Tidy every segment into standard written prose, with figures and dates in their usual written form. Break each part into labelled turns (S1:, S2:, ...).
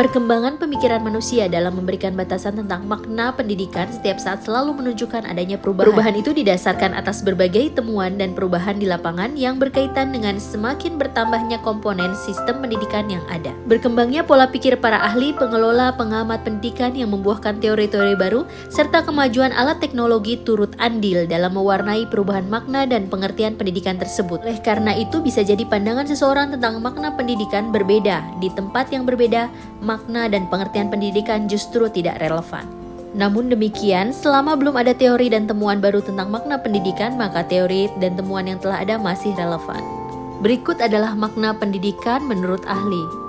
S1: Perkembangan pemikiran manusia dalam memberikan batasan tentang makna pendidikan setiap saat selalu menunjukkan adanya perubahan. Perubahan itu didasarkan atas berbagai temuan dan perubahan di lapangan yang berkaitan dengan semakin bertambahnya komponen sistem pendidikan yang ada. Berkembangnya pola pikir para ahli, pengelola, pengamat pendidikan yang membuahkan teori-teori baru, serta kemajuan alat teknologi turut andil dalam mewarnai perubahan makna dan pengertian pendidikan tersebut. Oleh karena itu, bisa jadi pandangan seseorang tentang makna pendidikan berbeda di tempat yang berbeda. Makna dan pengertian pendidikan justru tidak relevan. Namun demikian, selama belum ada teori dan temuan baru tentang makna pendidikan, maka teori dan temuan yang telah ada masih relevan. Berikut adalah makna pendidikan menurut ahli.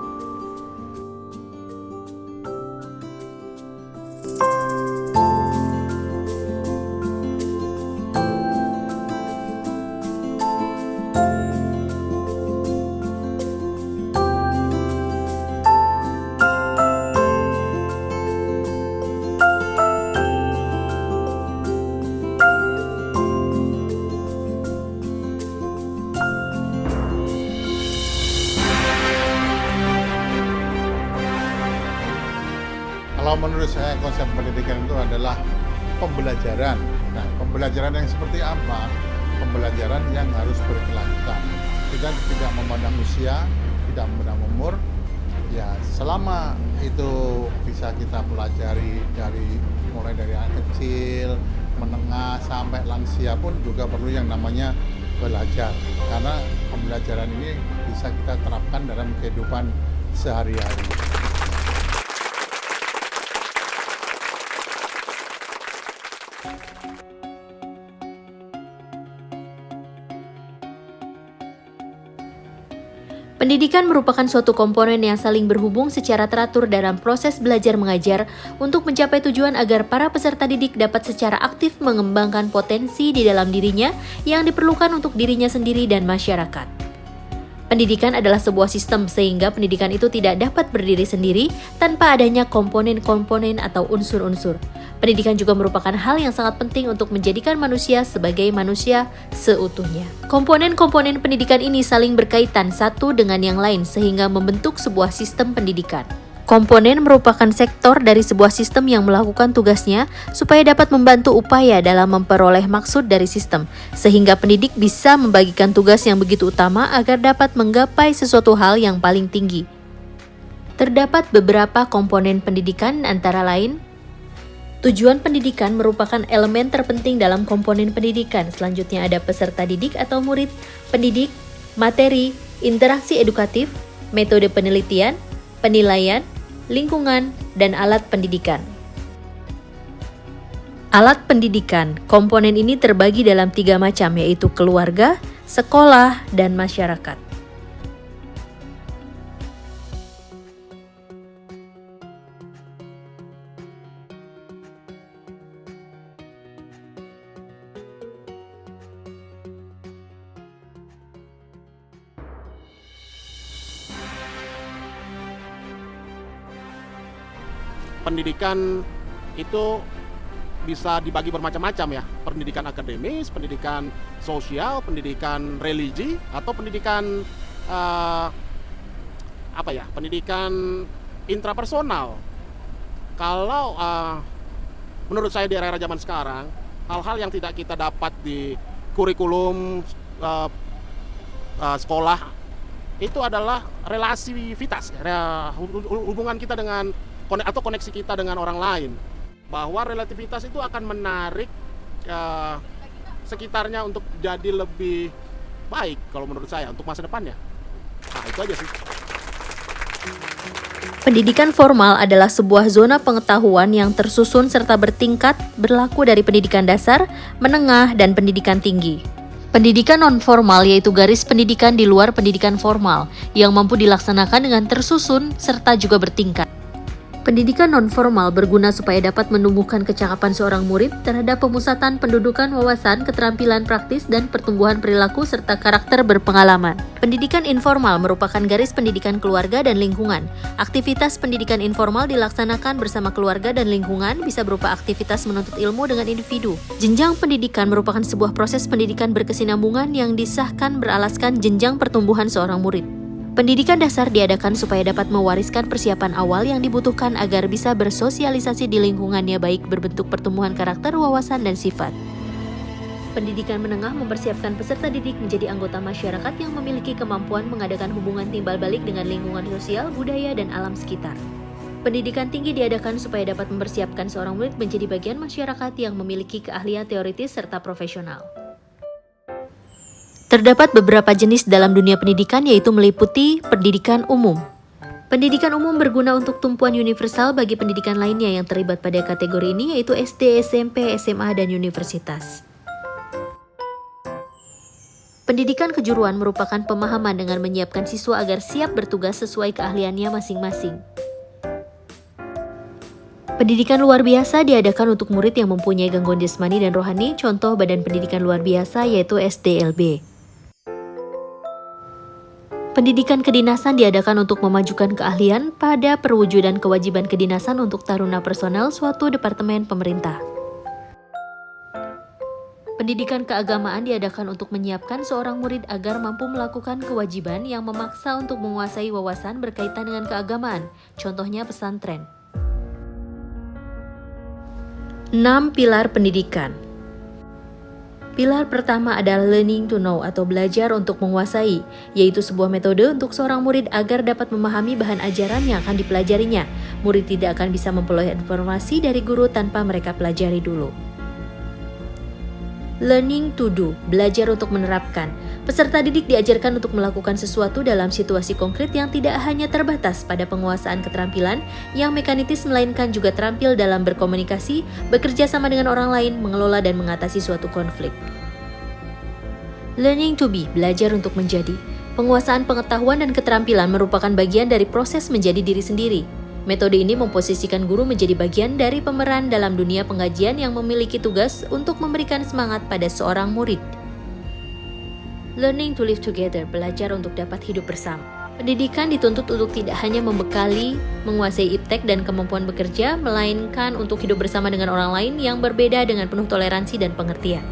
S2: Kalau menurut saya konsep pendidikan itu adalah pembelajaran. Nah, pembelajaran yang seperti apa? Pembelajaran yang harus berkelanjutan. Kita tidak memandang usia, tidak memandang umur. Ya, selama itu bisa kita pelajari mulai dari anak kecil, menengah sampai lansia pun juga perlu yang namanya belajar. Karena pembelajaran ini bisa kita terapkan dalam kehidupan sehari-hari.
S1: Pendidikan merupakan suatu komponen yang saling berhubung secara teratur dalam proses belajar mengajar untuk mencapai tujuan agar para peserta didik dapat secara aktif mengembangkan potensi di dalam dirinya yang diperlukan untuk dirinya sendiri dan masyarakat. Pendidikan adalah sebuah sistem sehingga pendidikan itu tidak dapat berdiri sendiri tanpa adanya komponen-komponen atau unsur-unsur. Pendidikan juga merupakan hal yang sangat penting untuk menjadikan manusia sebagai manusia seutuhnya. Komponen-komponen pendidikan ini saling berkaitan satu dengan yang lain sehingga membentuk sebuah sistem pendidikan. Komponen merupakan sektor dari sebuah sistem yang melakukan tugasnya supaya dapat membantu upaya dalam memperoleh maksud dari sistem, sehingga pendidik bisa membagikan tugas yang begitu utama agar dapat menggapai sesuatu hal yang paling tinggi. Terdapat beberapa komponen pendidikan antara lain: tujuan pendidikan merupakan elemen terpenting dalam komponen pendidikan. Selanjutnya ada peserta didik atau murid, pendidik, materi, interaksi edukatif, metode penelitian, penilaian, lingkungan, dan alat pendidikan. Alat pendidikan, komponen ini terbagi dalam 3 macam, yaitu keluarga, sekolah, dan masyarakat.
S3: Pendidikan itu bisa dibagi bermacam-macam ya, pendidikan akademis, pendidikan sosial, pendidikan religi, atau pendidikan pendidikan intrapersonal. Kalau menurut saya di era zaman sekarang, hal-hal yang tidak kita dapat di kurikulum sekolah itu adalah relasivitas, hubungan kita dengan atau koneksi kita dengan orang lain, bahwa relativitas itu akan menarik sekitarnya untuk jadi lebih baik kalau menurut saya untuk masa depannya. Nah, itu aja sih.
S1: Pendidikan formal adalah sebuah zona pengetahuan yang tersusun serta bertingkat, berlaku dari pendidikan dasar, menengah, dan pendidikan tinggi. Pendidikan non-formal yaitu garis pendidikan di luar pendidikan formal yang mampu dilaksanakan dengan tersusun serta juga bertingkat. Pendidikan non-formal berguna supaya dapat menumbuhkan kecakapan seorang murid terhadap pemusatan pendudukan wawasan, keterampilan praktis, dan pertumbuhan perilaku serta karakter berpengalaman. Pendidikan informal merupakan garis pendidikan keluarga dan lingkungan. Aktivitas pendidikan informal dilaksanakan bersama keluarga dan lingkungan, bisa berupa aktivitas menuntut ilmu dengan individu. Jenjang pendidikan merupakan sebuah proses pendidikan berkesinambungan yang disahkan beralaskan jenjang pertumbuhan seorang murid. Pendidikan dasar diadakan supaya dapat mewariskan persiapan awal yang dibutuhkan agar bisa bersosialisasi di lingkungannya baik berbentuk pertumbuhan karakter, wawasan, dan sifat. Pendidikan menengah mempersiapkan peserta didik menjadi anggota masyarakat yang memiliki kemampuan mengadakan hubungan timbal balik dengan lingkungan sosial, budaya, dan alam sekitar. Pendidikan tinggi diadakan supaya dapat mempersiapkan seorang murid menjadi bagian masyarakat yang memiliki keahlian teoritis serta profesional. Terdapat beberapa jenis dalam dunia pendidikan, yaitu meliputi pendidikan umum. Pendidikan umum berguna untuk tumpuan universal bagi pendidikan lainnya yang terlibat pada kategori ini, yaitu SD, SMP, SMA, dan universitas. Pendidikan kejuruan merupakan pemahaman dengan menyiapkan siswa agar siap bertugas sesuai keahliannya masing-masing. Pendidikan luar biasa diadakan untuk murid yang mempunyai gangguan jasmani dan rohani, contoh badan pendidikan luar biasa yaitu SDLB. Pendidikan kedinasan diadakan untuk memajukan keahlian pada perwujudan kewajiban kedinasan untuk taruna personel suatu departemen pemerintah. Pendidikan keagamaan diadakan untuk menyiapkan seorang murid agar mampu melakukan kewajiban yang memaksa untuk menguasai wawasan berkaitan dengan keagamaan, contohnya pesantren. 6 pilar pendidikan. Pilar pertama adalah learning to know atau belajar untuk menguasai, yaitu sebuah metode untuk seorang murid agar dapat memahami bahan ajaran yang akan dipelajarinya. Murid tidak akan bisa memperoleh informasi dari guru tanpa mereka pelajari dulu. Learning to do, belajar untuk menerapkan. Peserta didik diajarkan untuk melakukan sesuatu dalam situasi konkret yang tidak hanya terbatas pada penguasaan keterampilan yang mekanitis, melainkan juga terampil dalam berkomunikasi, bekerja sama dengan orang lain, mengelola dan mengatasi suatu konflik. Learning to be, belajar untuk menjadi. Penguasaan pengetahuan dan keterampilan merupakan bagian dari proses menjadi diri sendiri. Metode ini memposisikan guru menjadi bagian dari pemeran dalam dunia pengajian yang memiliki tugas untuk memberikan semangat pada seorang murid. Learning to live together, belajar untuk dapat hidup bersama. Pendidikan dituntut untuk tidak hanya membekali, menguasai iptek dan kemampuan bekerja, melainkan untuk hidup bersama dengan orang lain yang berbeda dengan penuh toleransi dan pengertian.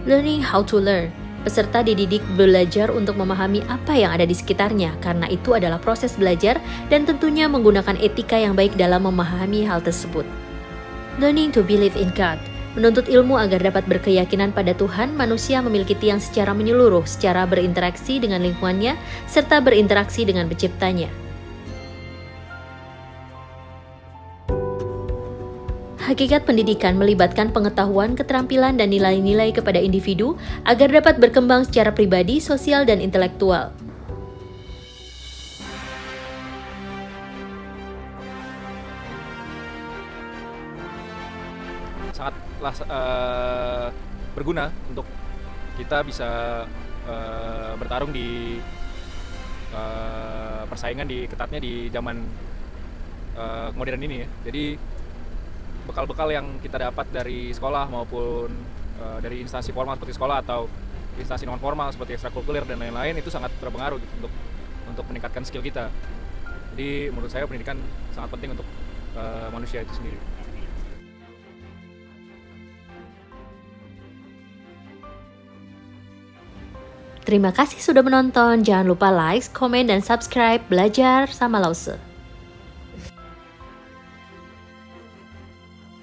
S1: Learning how to learn. Peserta dididik belajar untuk memahami apa yang ada di sekitarnya, karena itu adalah proses belajar dan tentunya menggunakan etika yang baik dalam memahami hal tersebut. Learning to believe in God. Menuntut ilmu agar dapat berkeyakinan pada Tuhan, manusia memiliki tiang secara menyeluruh, secara berinteraksi dengan lingkungannya, serta berinteraksi dengan penciptanya. Hakikat pendidikan melibatkan pengetahuan, keterampilan, dan nilai-nilai kepada individu agar dapat berkembang secara pribadi, sosial, dan intelektual.
S4: Sangatlah berguna untuk kita bisa bertarung di persaingan ketatnya di zaman modern ini ya. Jadi bekal-bekal yang kita dapat dari sekolah maupun dari instansi formal seperti sekolah atau instansi non formal seperti ekstrakurikuler dan lain-lain itu sangat berpengaruh gitu, untuk meningkatkan skill kita. Jadi menurut saya pendidikan sangat penting untuk manusia itu sendiri.
S1: Terima kasih sudah menonton. Jangan lupa like, komen, dan subscribe Belajar sama Lause.